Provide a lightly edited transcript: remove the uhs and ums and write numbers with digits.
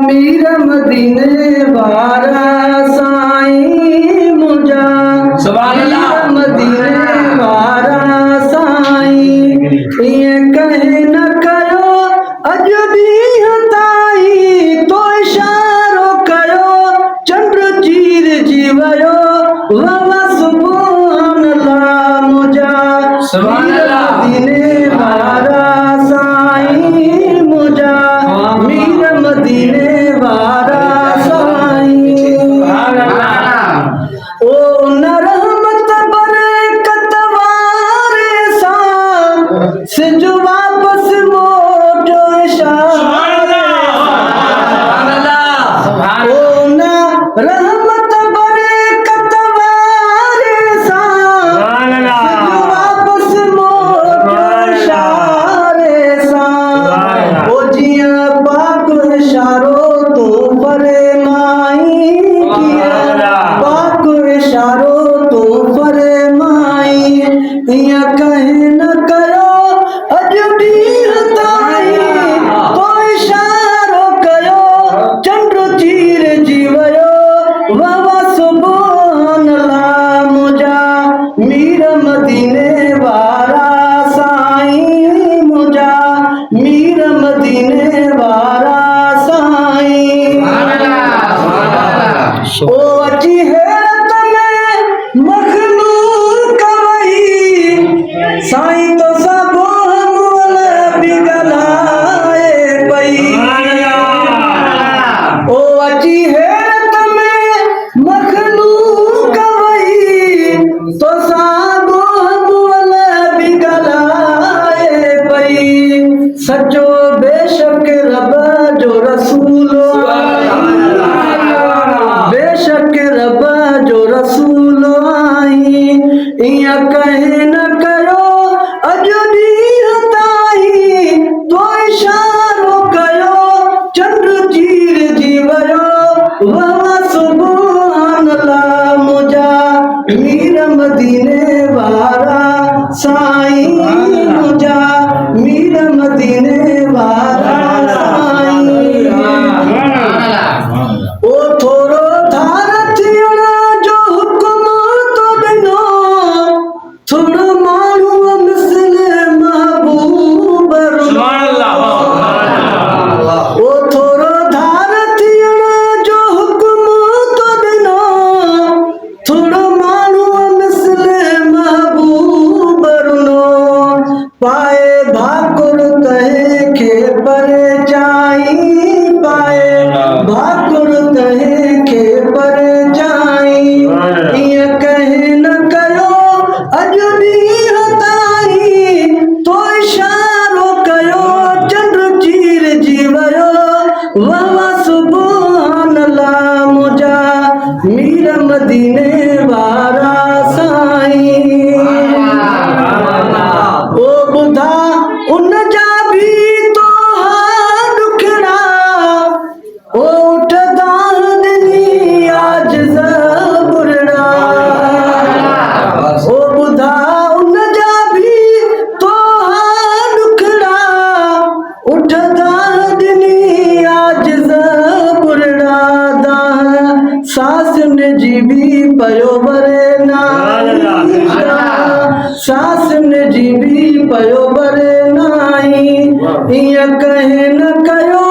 मीर मदीने वारा साईं मुझा मीर मदीने वारा साईं ये कहे न कयो अज भी हताई तो इशारो कयो चंद्र चीर जीवयो वावा सुभान अल्लाह मुझा मीर मदीने वारा साईं मुझा मीर मदीने वारा साईं ओ न रहमत बरकत वारे सा सिज वापस मोटो इशारे ओ न रहमत बरकत वारे सा सिज वापस मोटो इशारे सा ओ जिया पाक इशारो तो परे माई किया पाक इशारो तो परे माई या कहे न करो अज भी हताई तो इशारो कयो चंद्र चीर जीवयो वावा सुभान अल्लाह मुझा मीर मदीने वारा साईं मुझा मीर मदीने वारा साईं ओ अची हैरत में मखलूक वही साईं तो सबो मोल बिगलाए पई ओ अची हैरत में मखलूक वही तो सबो मोल बिगलाए पई सचो बेशक रब जो रसूल बेशक रब जो रसूल आई इया कहे न करो अज भी हताई तो इशारो कयो चंद्र चीर जीवयो वावा सुभान अल्लाह मुझा मीर मदीने वारा साईं मुझा मीर मदीने वारा साईं ओ थोरो धार थियण जो हुकुम तो ॾिनो थोरो माण्हू मिसल महबूब ओ थोरो धार थियण जो हुकुम तो ॾिनो थोरो माण्हू मिसल महबूब रुनो पाए भाकुर कहे खे परे जाई पाए भाकुर कहे खे परे जाई इया कहे न कयो अज भी हताई तो इशारो कयो चंद्र चीर जीवयो वावा सुभान अल्लाह मुझा मीर मदीने वारा साईं ओ बुधा उन जा भी तो दुखड़ा ओ उठदा दिनी आज ज़बुरड़ा ओ बुधा उन जा भी तो दुखड़ा उठदा दिनी आज ज़बुरड़ा दा सास ने जीवी पयो बरे नाई सास ने जीवी पयो बरे नाई इया कहे न कयो